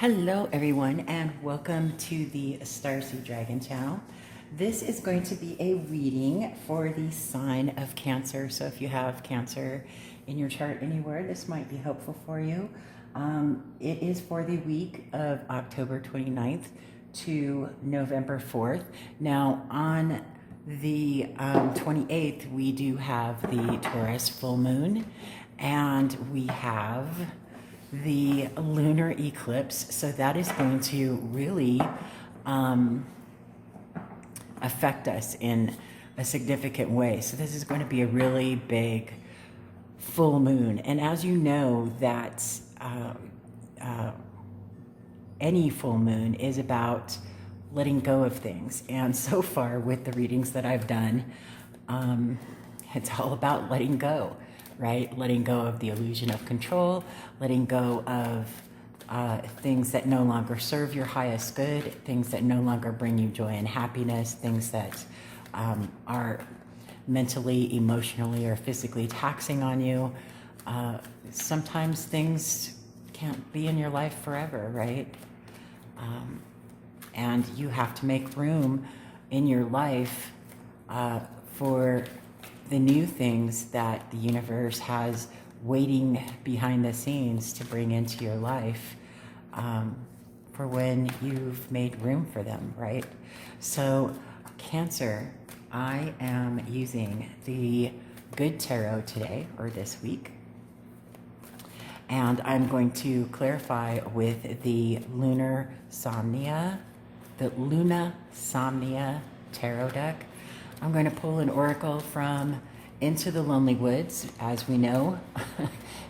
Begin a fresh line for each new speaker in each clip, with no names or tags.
Hello everyone and welcome to the Starseed Dragon channel. This is going to be a reading for the sign of Cancer. So if you have Cancer in your chart anywhere, this might be helpful for you. It is for the week of October 29th to November 4th. Now on the 28th, we do have the Taurus full moon and we have the lunar eclipse, so that is going to really affect us in a significant way. So this is going to be a really big full moon, and as you know, that any full moon is about letting go of things. And so far with the readings that I've done, it's all about letting go. Right? Letting go of the illusion of control, letting go of things that no longer serve your highest good, things that no longer bring you joy and happiness, things that are mentally, emotionally, or physically taxing on you. Sometimes things can't be in your life forever, right? And you have to make room in your life for the new things that the universe has waiting behind the scenes to bring into your life for when you've made room for them, right? So Cancer, I am using the Good Tarot today, or this week, and I'm going to clarify with the Luna Somnia Tarot deck. I'm going to pull an oracle from Into the Lonely Woods, as we know,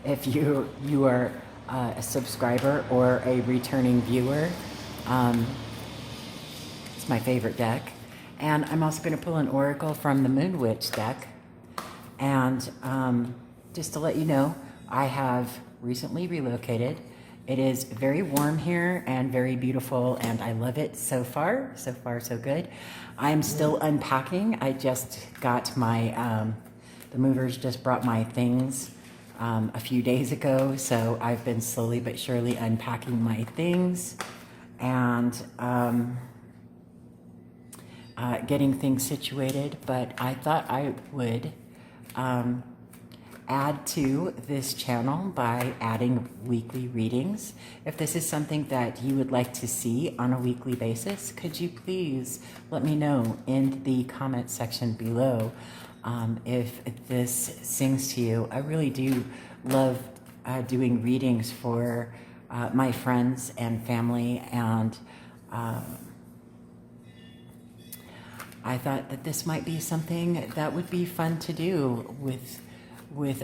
if you are a subscriber or a returning viewer. It's my favorite deck. And I'm also going to pull an oracle from the Moon Witch deck. And just to let you know, I have recently relocated. It is very warm here and very beautiful, and I love it so far. So far, so good. I'm still unpacking. I just got my, the movers just brought my things a few days ago, so I've been slowly but surely unpacking my things and getting things situated. But I thought I would add to this channel by adding weekly readings. If this is something that you would like to see on a weekly basis, could you please let me know in the comment section below if this sings to you. I really do love doing readings for my friends and family, and I thought that this might be something that would be fun to do with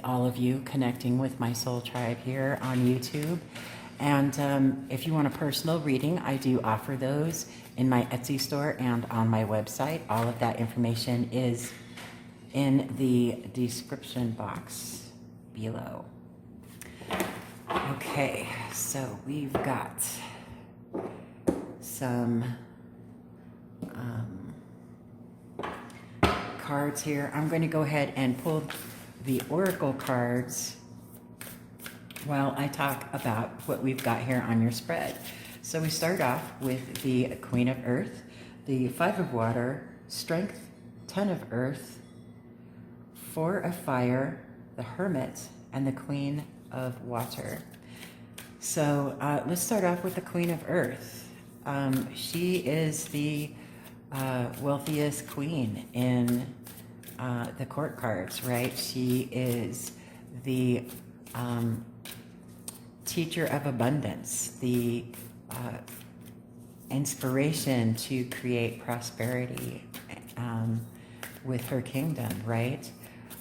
all of you, connecting with my soul tribe here on YouTube. And if you want a personal reading, I do offer those in my Etsy store and on my website. All of that information is in the description box below. Okay, so we've got some cards here. I'm going to go ahead and pull the oracle cards while I talk about what we've got here on your spread. So we start off with the Queen of Earth, the Five of Water, Strength, Ten of Earth, Four of Fire, the Hermit, and the Queen of Water. So let's start off with the Queen of Earth. She is the wealthiest queen in the court cards, right? She is the teacher of abundance, the inspiration to create prosperity with her kingdom, right?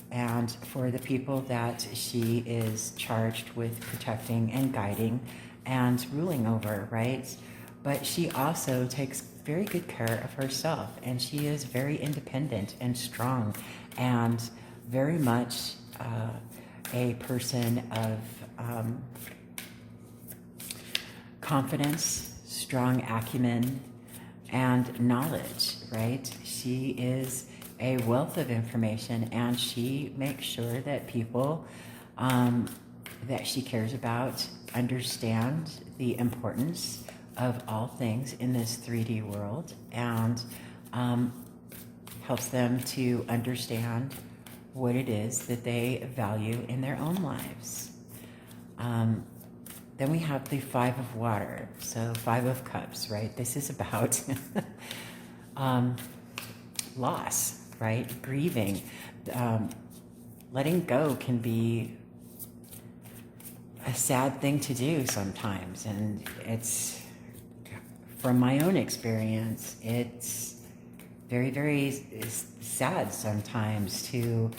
And for the people that she is charged with protecting and guiding and ruling over, right? But she also takes very good care of herself, and she is very independent and strong, and very much a person of confidence, strong acumen, and knowledge, right? She is a wealth of information, and she makes sure that people that she cares about understand the importance of all things in this 3D world, and helps them to understand what it is that they value in their own lives. Then we have the Five of Water, so Five of Cups, right? This is about loss, right? Grieving. Letting go can be a sad thing to do sometimes, and it's, from my own experience, it's very, very sad sometimes to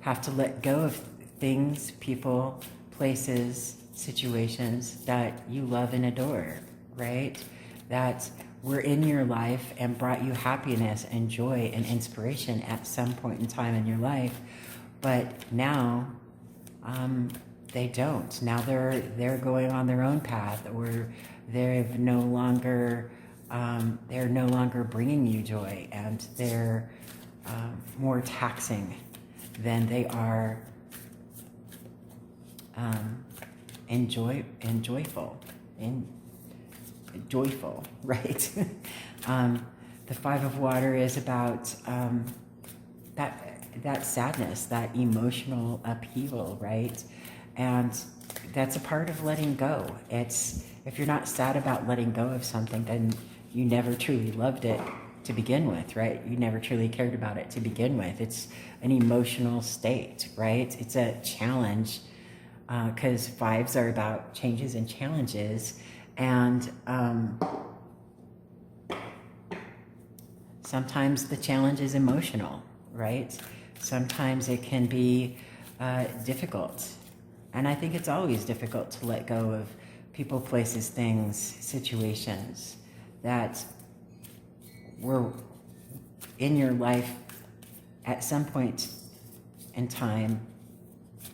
have to let go of things, people, places, situations that you love and adore, right? That were in your life and brought you happiness and joy and inspiration at some point in time in your life, but now they don't. Now they're going on their own path, or they're no longer bringing you joy, and they're more taxing than they are joyful, right? The Five of Water is about that sadness, that emotional upheaval, right? And that's a part of letting go. It's, if you're not sad about letting go of something, then you never truly loved it to begin with, right? You never truly cared about it to begin with. It's an emotional state, right? It's a challenge, because fives are about changes and challenges, and sometimes the challenge is emotional, right? Sometimes it can be difficult. And I think it's always difficult to let go of people, places, things, situations that were in your life at some point in time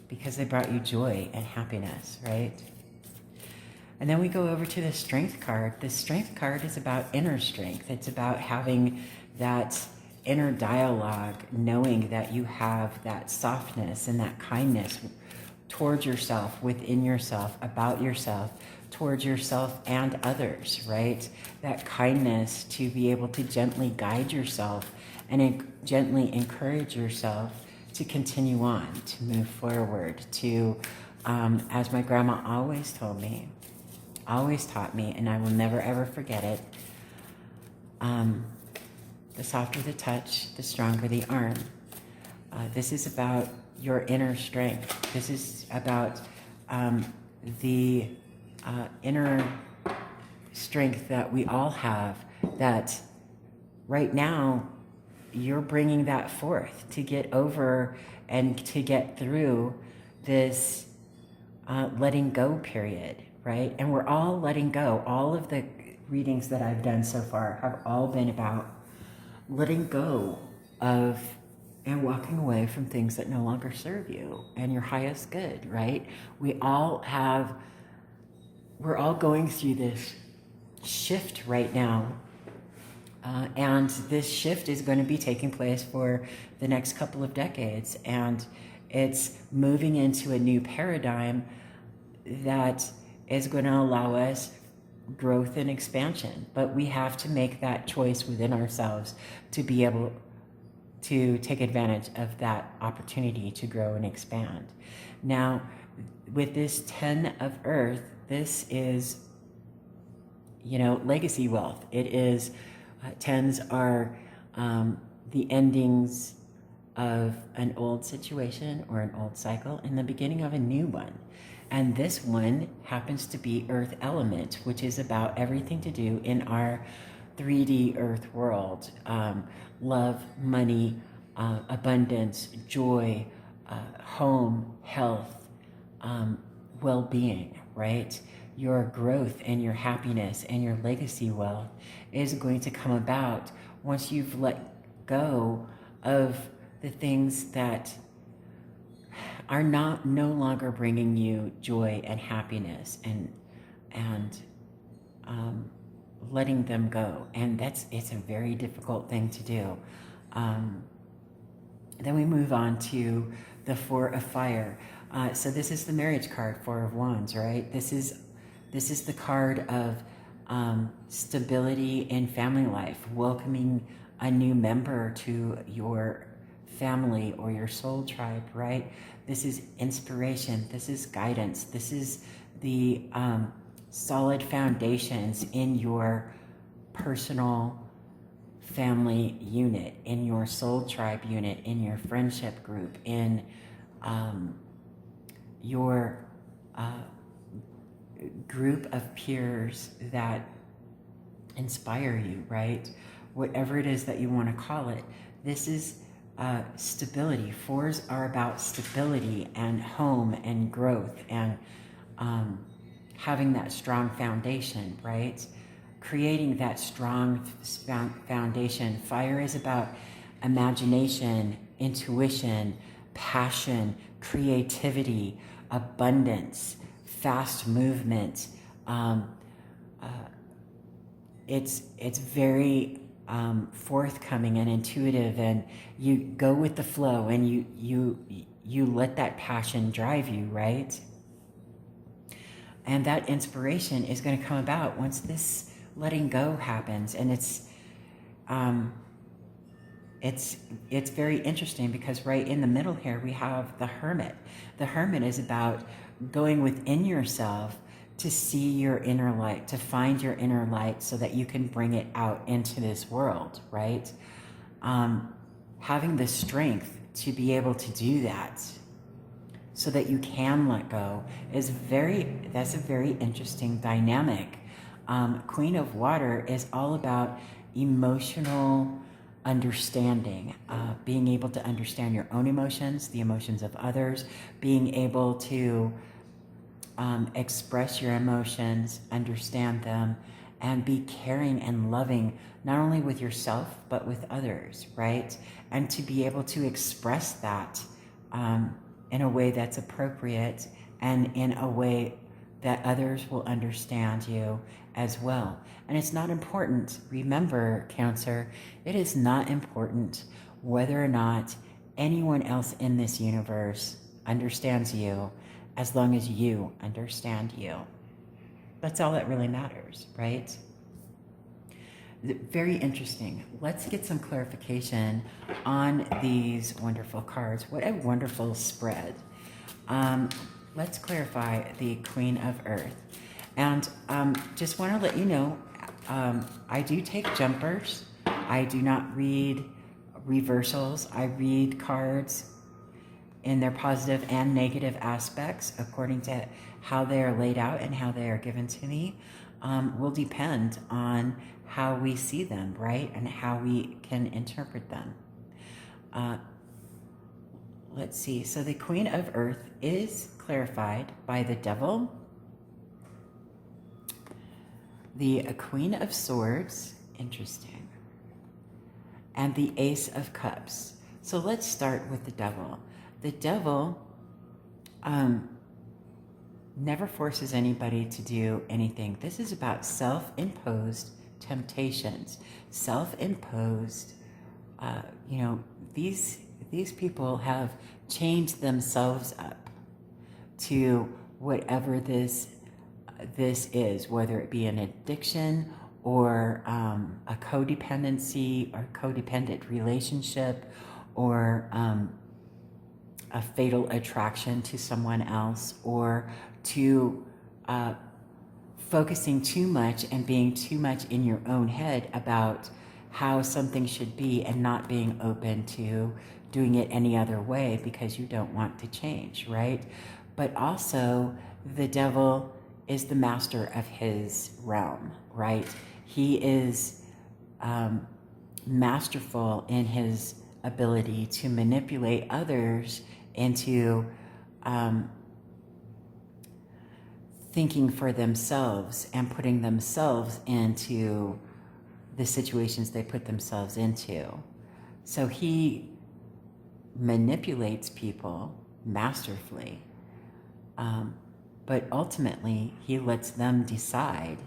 because they brought you joy and happiness, right? And then we go over to the Strength card. The Strength card is about inner strength. It's about having that inner dialogue, knowing that you have that softness and that kindness towards yourself, within yourself, about yourself, towards yourself and others, right? That kindness to be able to gently guide yourself and gently encourage yourself to continue on, to move forward, to, as my grandma always told me, always taught me, and I will never ever forget it, the softer the touch, the stronger the arm. This is about your inner strength. This is about the inner strength that we all have, that right now you're bringing that forth to get over and to get through this letting go period, right? And we're all letting go. All of the readings that I've done so far have all been about letting go of and walking away from things that no longer serve you and your highest good, right? We're all going through this shift right now. And this shift is going to be taking place for the next couple of decades. And it's moving into a new paradigm that is going to allow us growth and expansion. But we have to make that choice within ourselves to be able to take advantage of that opportunity to grow and expand. Now, with this 10 of Earth, this is, legacy wealth. It is, tens are the endings of an old situation or an old cycle and the beginning of a new one. And this one happens to be Earth element, which is about everything to do in our 3D Earth world. Love, money, abundance, joy, home, health, well-being, right? Your growth and your happiness and your legacy wealth is going to come about once you've let go of the things that are no longer bringing you joy and happiness, and letting them go. And it's a very difficult thing to do. Then we move on to the Four of Fire. So this is the marriage card, Four of Wands, right? This is the card of stability in family life, welcoming a new member to your family or your soul tribe, right? This is inspiration. This is guidance. This is the solid foundations in your personal family unit, in your soul tribe unit, in your friendship group, in your group of peers that inspire you, right? Whatever it is that you want to call it. This is stability. Fours are about stability and home and growth and having that strong foundation, right? Creating that strong foundation. Fire is about imagination, intuition, passion, creativity, abundance, fast movement. It's very forthcoming and intuitive, and you go with the flow, and you let that passion drive you, right? And that inspiration is going to come about once this letting go happens. And it's very interesting because right in the middle here we have the Hermit. The Hermit is about going within yourself to see your inner light, to find your inner light so that you can bring it out into this world, right? Having the strength to be able to do that so that you can let go that's a very interesting dynamic. Queen of Water is all about emotional understanding, being able to understand your own emotions, the emotions of others, being able to express your emotions, understand them, and be caring and loving, not only with yourself, but with others, right? And to be able to express that in a way that's appropriate and in a way that others will understand you as well. And it's not important, remember, Cancer, it is not important whether or not anyone else in this universe understands you, as long as you understand you. That's all that really matters, right? Very interesting. Let's get some clarification on these wonderful cards. What a wonderful spread. Let's clarify the Queen of Earth. And just want to let you know, I do take jumpers. I do not read reversals. I read cards in their positive and negative aspects according to how they are laid out and how they are given to me. Will depend on how we see them, right? And how we can interpret them. Let's see. So the Queen of Earth is clarified by the Devil, the Queen of Swords, interesting, and the Ace of Cups. So let's start with the Devil. The Devil never forces anybody to do anything. This is about self-imposed temptations, self-imposed, these people have changed themselves up to whatever this is, whether it be an addiction or a codependency or codependent relationship or a fatal attraction to someone else, or to focusing too much and being too much in your own head about how something should be and not being open to doing it any other way because you don't want to change, right? But also, the Devil is the master of his realm, right? He is masterful in his ability to manipulate others into thinking for themselves and putting themselves into the situations they put themselves into. So he manipulates people masterfully, but ultimately he lets them decide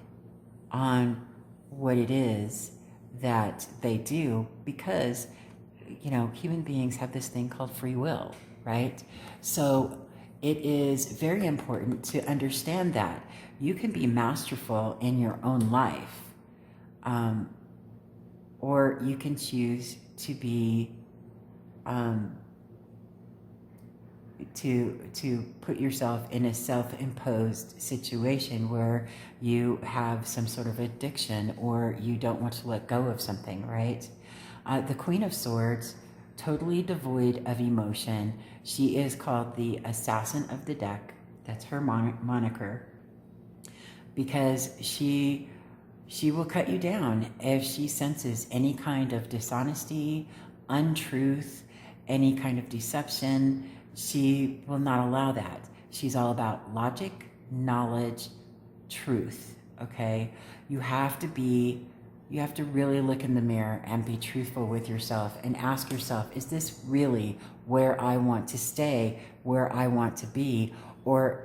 on what it is that they do, because human beings have this thing called free will, right? So it is very important to understand that you can be masterful in your own life, or you can choose to be to put yourself in a self-imposed situation where you have some sort of addiction or you don't want to let go of something, right? The Queen of Swords, totally devoid of emotion. She is called the Assassin of the Deck. That's her moniker, because she will cut you down if she senses any kind of dishonesty, untruth, any kind of deception. She will not allow that. She's all about logic, knowledge, truth, okay? You have to really look in the mirror and be truthful with yourself and ask yourself, is this really where I want to stay, where I want to be? Or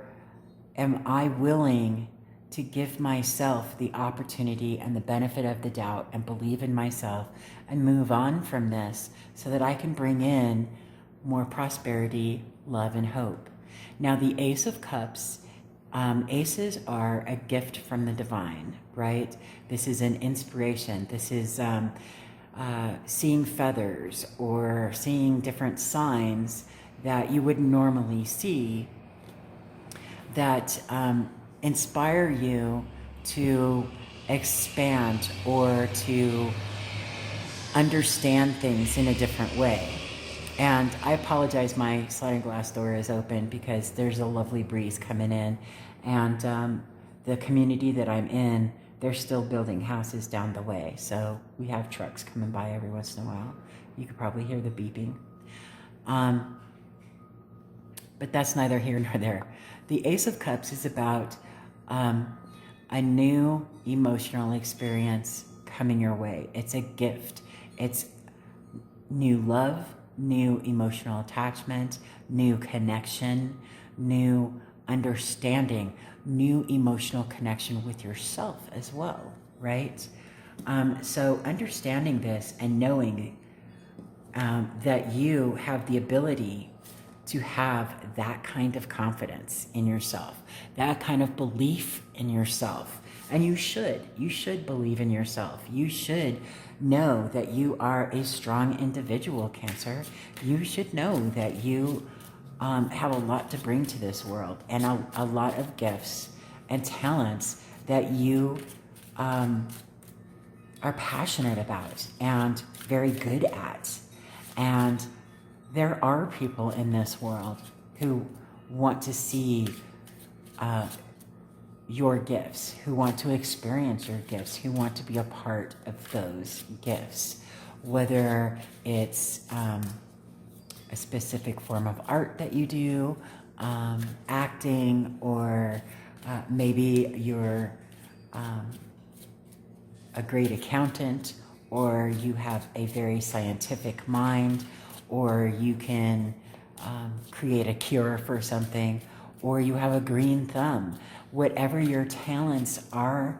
am I willing to give myself the opportunity and the benefit of the doubt and believe in myself and move on from this so that I can bring in more prosperity, love, and hope? Now, the Ace of Cups, aces are a gift from the divine, right? This is an inspiration. This is seeing feathers or seeing different signs that you wouldn't normally see that inspire you to expand or to understand things in a different way. And I apologize, my sliding glass door is open because there's a lovely breeze coming in, and the community that I'm in, they're still building houses down the way, so we have trucks coming by every once in a while. You could probably hear the beeping. But that's neither here nor there. The Ace of Cups is about a new emotional experience coming your way. It's a gift. It's new love, new emotional attachment, new connection, new understanding, new emotional connection with yourself as well, right? So understanding this and knowing that you have the ability to have that kind of confidence in yourself, that kind of belief in yourself. And you should believe in yourself. You should know that you are a strong individual, Cancer. You should know that you have a lot to bring to this world and a lot of gifts and talents that you are passionate about and very good at. And there are people in this world who want to see your gifts, who want to experience your gifts, who want to be a part of those gifts, whether it's a specific form of art that you do, acting, or maybe you're a great accountant, or you have a very scientific mind, or you can create a cure for something, or you have a green thumb. Whatever your talents are,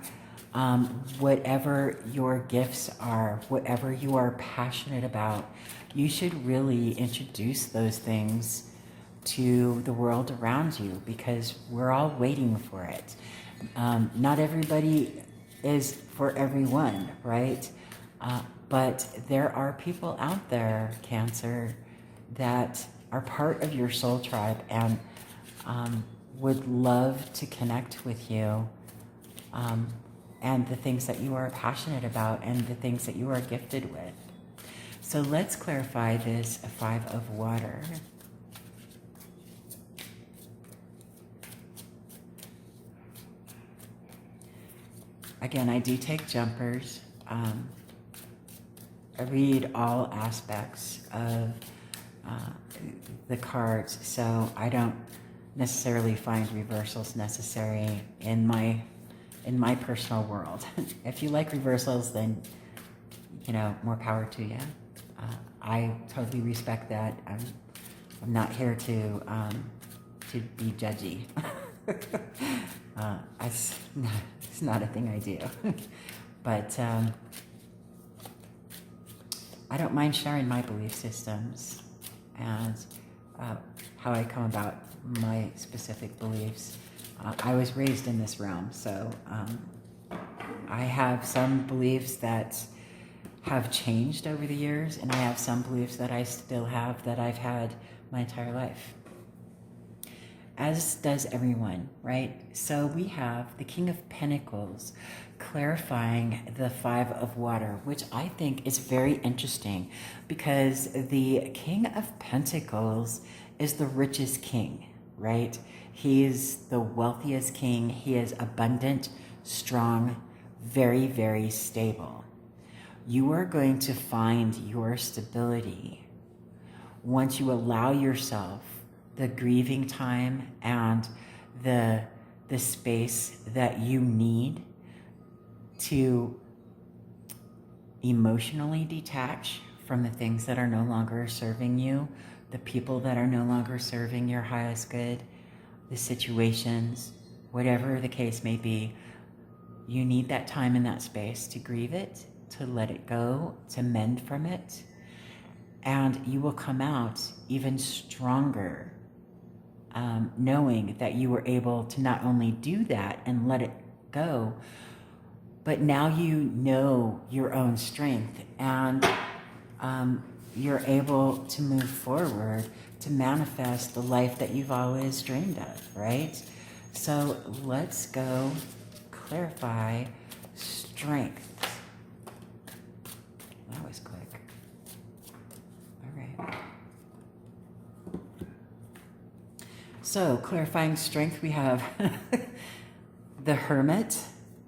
whatever your gifts are, whatever you are passionate about, you should really introduce those things to the world around you, because we're all waiting for it. Not everybody is for everyone, right? But there are people out there, Cancer, that are part of your soul tribe and would love to connect with you, and the things that you are passionate about and the things that you are gifted with. So let's clarify this 5 of water. Again, I do take jumpers. I read all aspects of the cards, so I don't necessarily find reversals necessary in my personal world. If you like reversals, then more power to you. I totally respect that. I'm not here to be judgy. It's not a thing I do. But I don't mind sharing my belief systems, and how I come about my specific beliefs. I was raised in this realm, so I have some beliefs that have changed over the years, and I have some beliefs that I still have that I've had my entire life. As does everyone, right? So we have the King of Pentacles clarifying the Five of Water, which I think is very interesting because the King of Pentacles is the richest king, right? He is the wealthiest king. He is abundant, strong, very, very stable. You are going to find your stability once you allow yourself the grieving time and the space that you need to emotionally detach from the things that are no longer serving you, the people that are no longer serving your highest good, the situations, whatever the case may be. You need that time and that space to grieve it, to let it go, to mend from it, and you will come out even stronger, knowing that you were able to not only do that and let it go, but now you know your own strength, and you're able to move forward to manifest the life that you've always dreamed of, right? So let's go clarify strength. That was quick. All right. So clarifying strength, we have the Hermit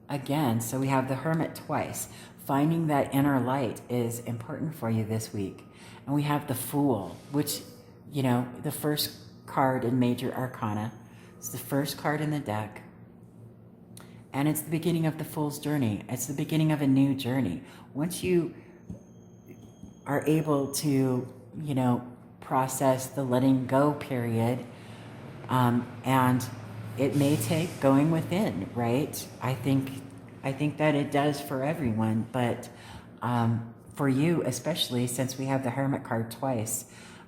again. So we have the Hermit twice. Finding that inner light is important for you this week. And we have the Fool, which, you know, the first card in Major Arcana. It's the first card in the deck. And it's the beginning of the Fool's journey. It's the beginning of a new journey. Once you are able to, you know, process the letting go period, and it may take going within, right? I think that it does for everyone, but for you especially, since we have the Hermit card twice,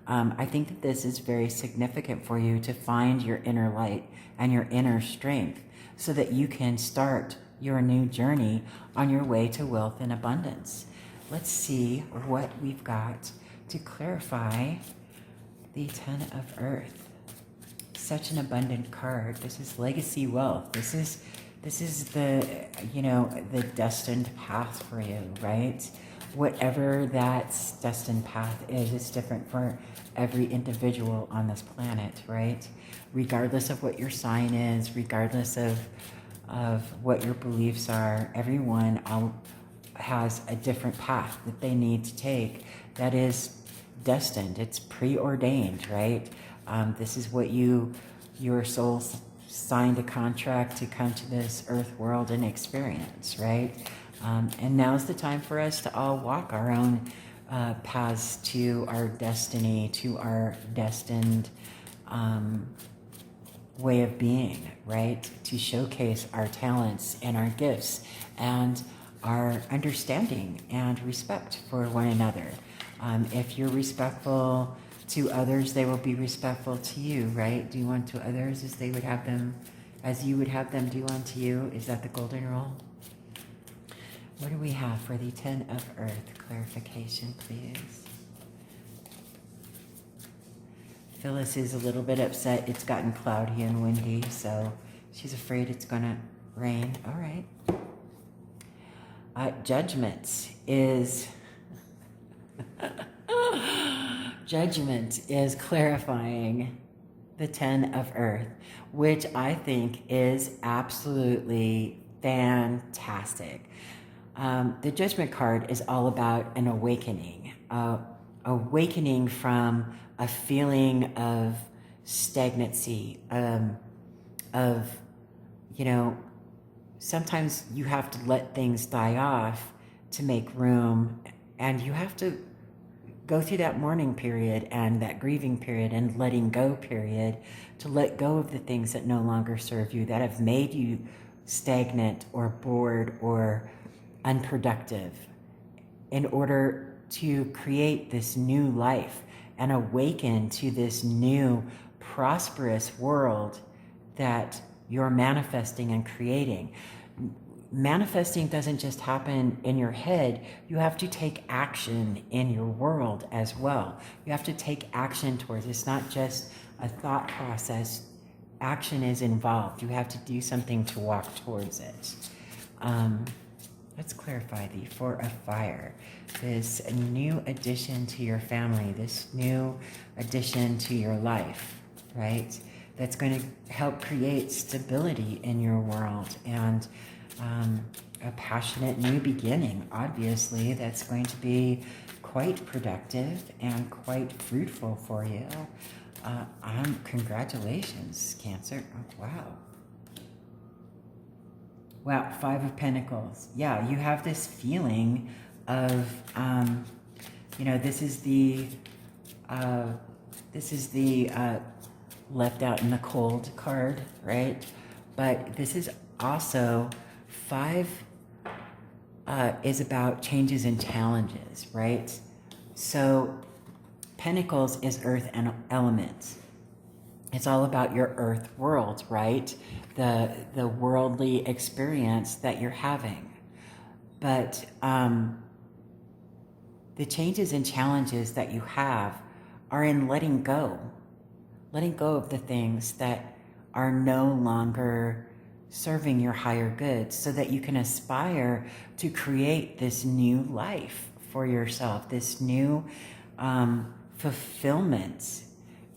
I think that this is very significant for you to find your inner light and your inner strength so that you can start your new journey on your way to wealth and abundance. Let's see what we've got to clarify the Ten of Earth. Such an abundant card. This is legacy wealth. This is the, you know, the destined path for you, right? Whatever that destined path is, it's different for every individual on this planet, right? Regardless of what your sign is, regardless of what your beliefs are, everyone has a different path that they need to take that is destined. It's preordained, right? This is what your soul signed a contract to come to this earth world and experience, right? And now's the time for us to all walk our own paths to our destiny, to our destined way of being, right? To showcase our talents and our gifts and our understanding and respect for one another. If you're respectful to others, they will be respectful to you, right? Do unto others as they would have them, as you would have them do unto you. Is that the golden rule? What do we have for the Ten of Earth clarification, please? Phyllis is a little bit upset. It's gotten cloudy and windy, so she's afraid it's gonna rain. All right. Judgment is Judgment is clarifying the Ten of Earth, which I think is absolutely fantastic. The Judgment card is all about an awakening, awakening from a feeling of stagnancy, of, you know, sometimes you have to let things die off to make room, and you have to go through that mourning period and that grieving period and letting go period to let go of the things that no longer serve you, that have made you stagnant or bored or unproductive, in order to create this new life and awaken to this new prosperous world that you're manifesting and creating. Manifesting doesn't just happen in your head. You have to take action in your world as well. You have to take action towards it. It's not just a thought process. Action is involved. You have to do something to walk towards it. Let's clarify the Four of Fire. This new addition to your family, this new addition to your life, right? That's going to help create stability in your world and a passionate new beginning, obviously, that's going to be quite productive and quite fruitful for you. Congratulations, Cancer. Oh, wow. Wow, Five of Pentacles. Yeah, you have this feeling of, this is the left out in the cold card, right? But this is also Five is about changes and challenges, right? So Pentacles is earth and element. It's all about your earth world, right? The worldly experience that you're having. But the changes and challenges that you have are in letting go of the things that are no longer serving your higher good, so that you can aspire to create this new life for yourself, this new fulfillment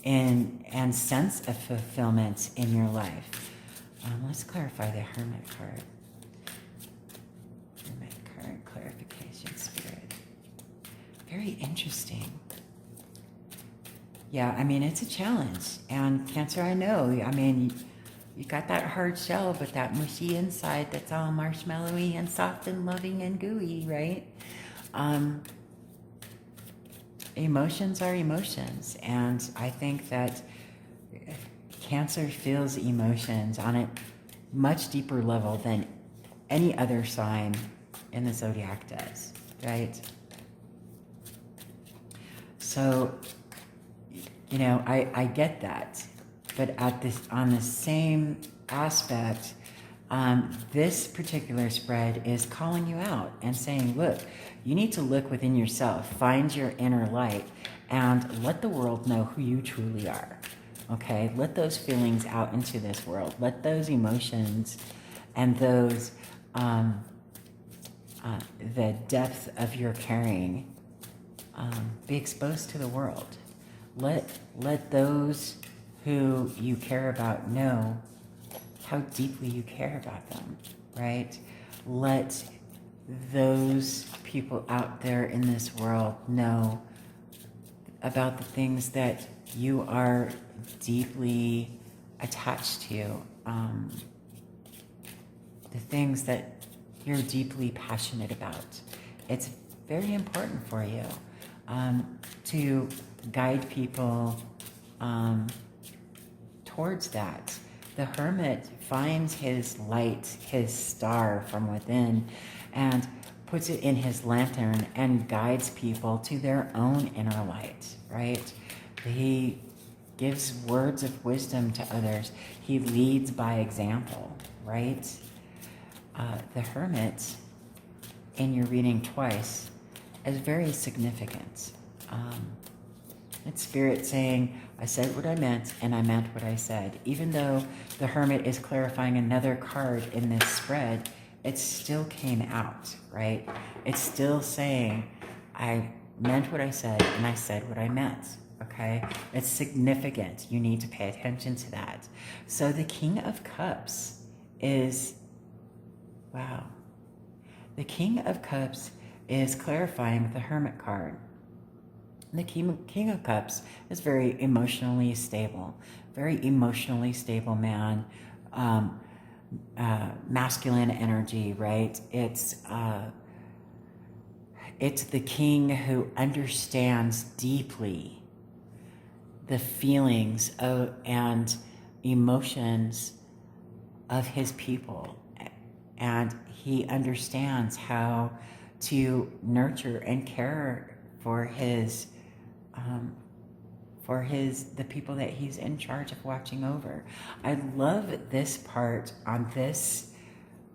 and sense of fulfillment in your life. Let's clarify the Hermit card. Hermit card, clarification, Spirit. Very interesting. Yeah, I mean, it's a challenge. And Cancer, I know, you got that hard shell, but that mushy inside that's all marshmallowy and soft and loving and gooey, right? Emotions are emotions. And I think that Cancer feels emotions on a much deeper level than any other sign in the zodiac does, right? So, I get that. But on the same aspect, this particular spread is calling you out and saying, look, you need to look within yourself, find your inner light, and let the world know who you truly are. Okay? Let those feelings out into this world. Let those emotions and those, the depth of your caring be exposed to the world. Let those who you care about know how deeply you care about them, right? Let those people out there in this world know about the things that you are deeply attached to, the things that you're deeply passionate about. It's very important for you to guide people towards that. The Hermit finds his light, his star from within, and puts it in his lantern and guides people to their own inner light, right? He gives words of wisdom to others. He leads by example, right? The Hermit, in your reading twice, is very significant. It's Spirit saying, I said what I meant, and I meant what I said. Even though the Hermit is clarifying another card in this spread, it still came out, right? It's still saying, I meant what I said, and I said what I meant, okay? It's significant. You need to pay attention to that. So the King of Cups is, wow. The King of Cups is clarifying the Hermit card. The King of Cups is very emotionally stable man, masculine energy, right? It's the king who understands deeply the feelings and emotions of his people, and he understands how to nurture and care for his for the people that he's in charge of watching over. I love this part on this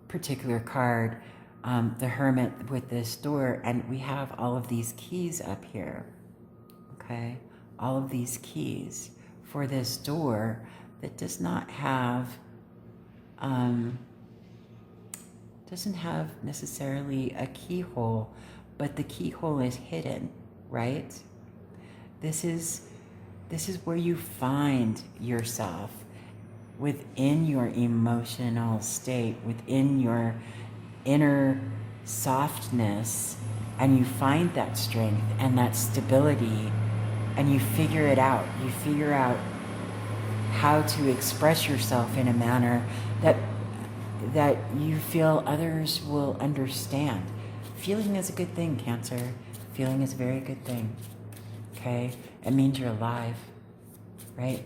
particular card, the Hermit with this door, and we have all of these keys up here, okay? All of these keys for this door that does not have, doesn't have necessarily a keyhole, but the keyhole is hidden, right? This is where you find yourself within your emotional state, within your inner softness, and you find that strength and that stability, and you figure it out. You figure out how to express yourself in a manner that you feel others will understand. Feeling is a good thing, Cancer. Feeling is a very good thing, okay? It means you're alive, right?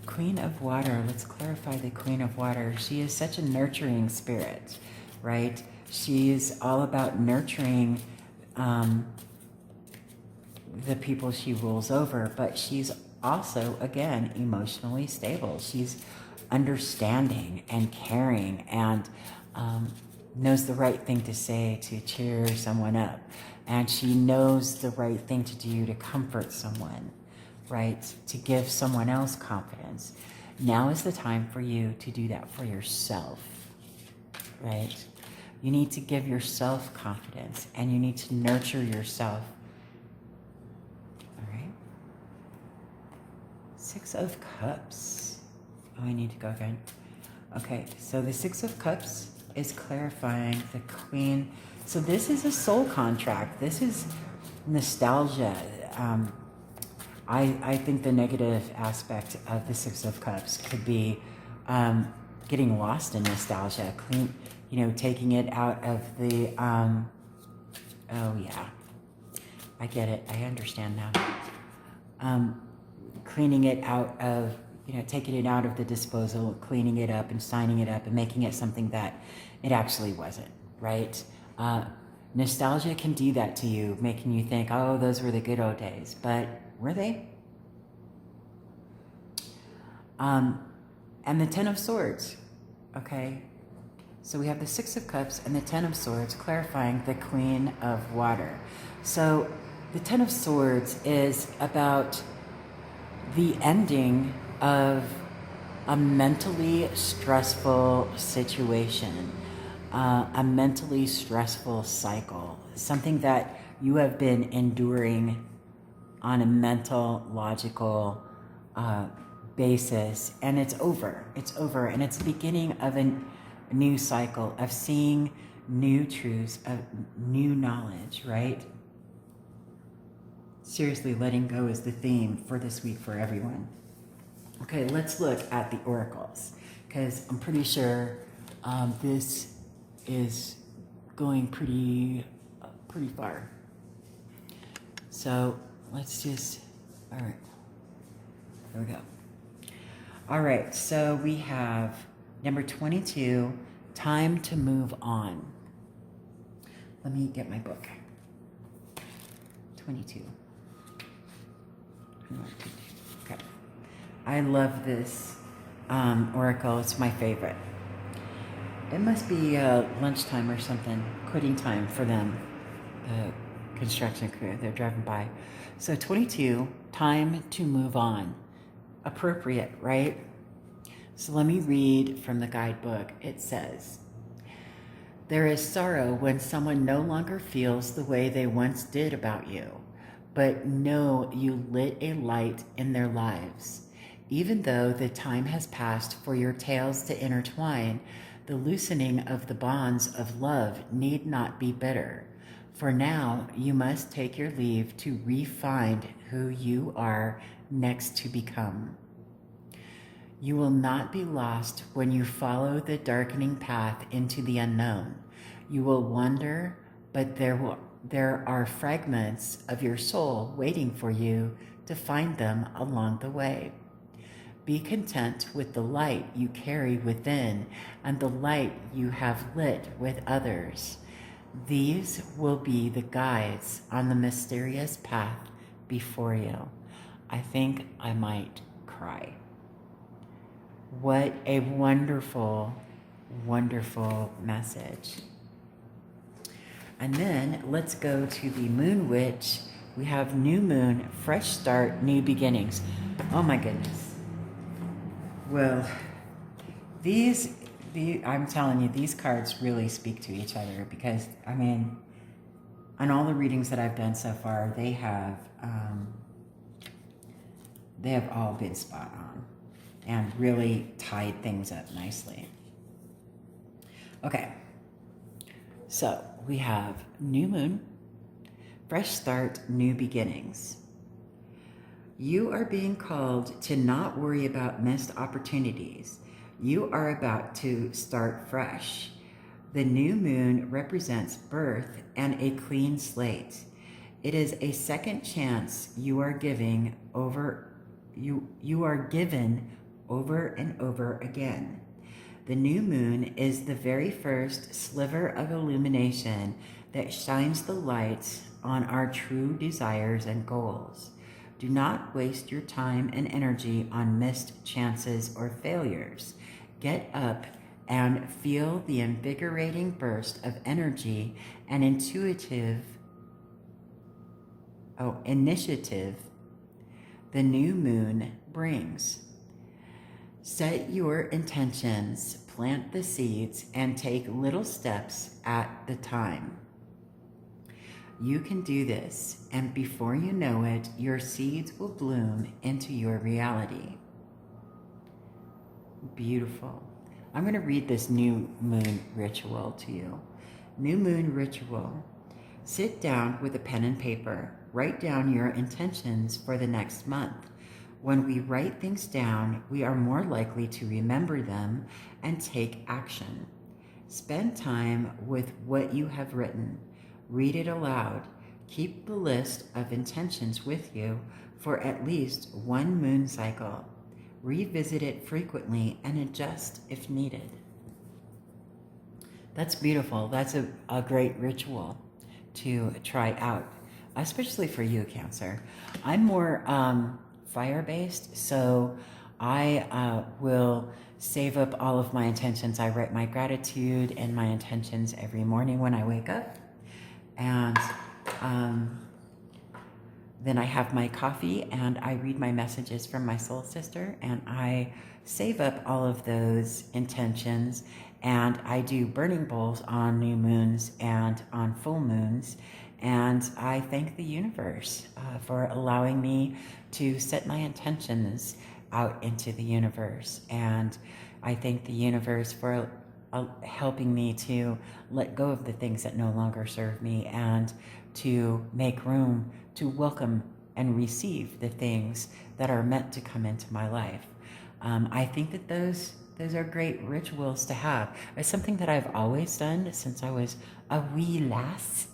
Queen of Water, let's clarify the Queen of Water. She is such a nurturing spirit, right? She's all about nurturing the people she rules over, but she's also, again, emotionally stable. She's understanding and caring and knows the right thing to say to cheer someone up. And she knows the right thing to do to comfort someone, right? To give someone else confidence. Now is the time for you to do that for yourself, right? You need to give yourself confidence and you need to nurture yourself. All right. Six of Cups. Oh, I need to go again. Okay, so the Six of Cups is clarifying the Queen. So this is a soul contract. This is nostalgia. I think the negative aspect of the Six of Cups could be getting lost in nostalgia, taking it out of the, oh yeah, I get it, I understand now. Cleaning it out of, taking it out of the disposal, cleaning it up and signing it up and making it something that it actually wasn't, right? Nostalgia can do that to you, making you think, oh, those were the good old days, but were they? And the Ten of Swords, okay? So we have the Six of Cups and the Ten of Swords clarifying the Queen of Water. So the Ten of Swords is about the ending of a mentally stressful situation, a mentally stressful cycle, something that you have been enduring on a mental, logical basis, and it's over. It's over, and it's the beginning of a new cycle of seeing new truths, of new knowledge, right? Seriously, letting go is the theme for this week for everyone. Okay, let's look at the oracles, because I'm pretty sure this is going pretty far. So let's just, all right, here we go. All right, so we have number 22, time to move on. Let me get my book. 22. Okay. I love this oracle. It's my favorite. It must be lunchtime or something, quitting time for them, the construction crew. They're driving by. So 22, time to move on. Appropriate, right? So let me read from the guidebook. It says, there is sorrow when someone no longer feels the way they once did about you, but know you lit a light in their lives. Even though the time has passed for your tales to intertwine, the loosening of the bonds of love need not be bitter. For now, you must take your leave to re-find who you are next to become. You will not be lost when you follow the darkening path into the unknown. You will wander, but there are fragments of your soul waiting for you to find them along the way. Be content with the light you carry within and the light you have lit with others. These will be the guides on the mysterious path before you. I think I might cry. What a wonderful, wonderful message. And then let's go to the Moon Witch. We have new moon, fresh start, new beginnings. Oh my goodness. Well, I'm telling you, these cards really speak to each other because, I mean, on all the readings that I've done so far, they have all been spot on and really tied things up nicely. Okay, so we have new moon, fresh start, new beginnings. You are being called to not worry about missed opportunities. You are about to start fresh. The new moon represents birth and a clean slate. It is a second chance you are given over and over again. The new moon is the very first sliver of illumination that shines the light on our true desires and goals. Do not waste your time and energy on missed chances or failures. Get up and feel the invigorating burst of energy and initiative the new moon brings. Set your intentions, plant the seeds, and take little steps at the time. You can do this, and before you know it, your seeds will bloom into your reality. Beautiful. I'm going to read this new moon ritual to you. New moon ritual. Sit down with a pen and paper. Write down your intentions for the next month. When we write things down, we are more likely to remember them and take action. Spend time with what you have written. Read it aloud. Keep the list of intentions with you for at least one moon cycle. Revisit it frequently and adjust if needed. That's beautiful. That's a great ritual to try out, especially for you, Cancer. I'm more fire-based, so I will save up all of my intentions. I write my gratitude and my intentions every morning when I wake up. And then I have my coffee and I read my messages from my soul sister and I save up all of those intentions, and I do burning bowls on new moons and on full moons. And I thank the universe for allowing me to set my intentions out into the universe. And I thank the universe for helping me to let go of the things that no longer serve me and to make room to welcome and receive the things that are meant to come into my life. I think that those are great rituals to have. It's something that I've always done since I was a wee lass.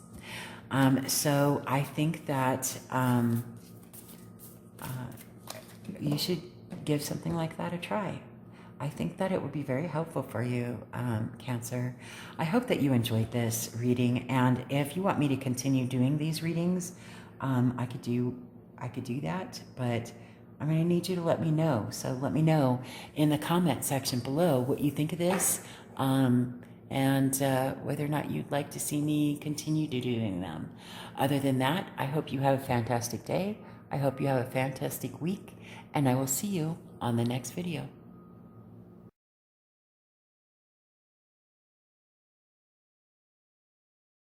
So I think that you should give something like that a try. I think that it would be very helpful for you, Cancer. I hope that you enjoyed this reading, and if you want me to continue doing these readings, I could do that, but I'm going to need you to let me know. So let me know in the comment section below what you think of this, and whether or not you'd like to see me continue to doing them. Other than that, I hope you have a fantastic day. I hope you have a fantastic week, and I will see you on the next video.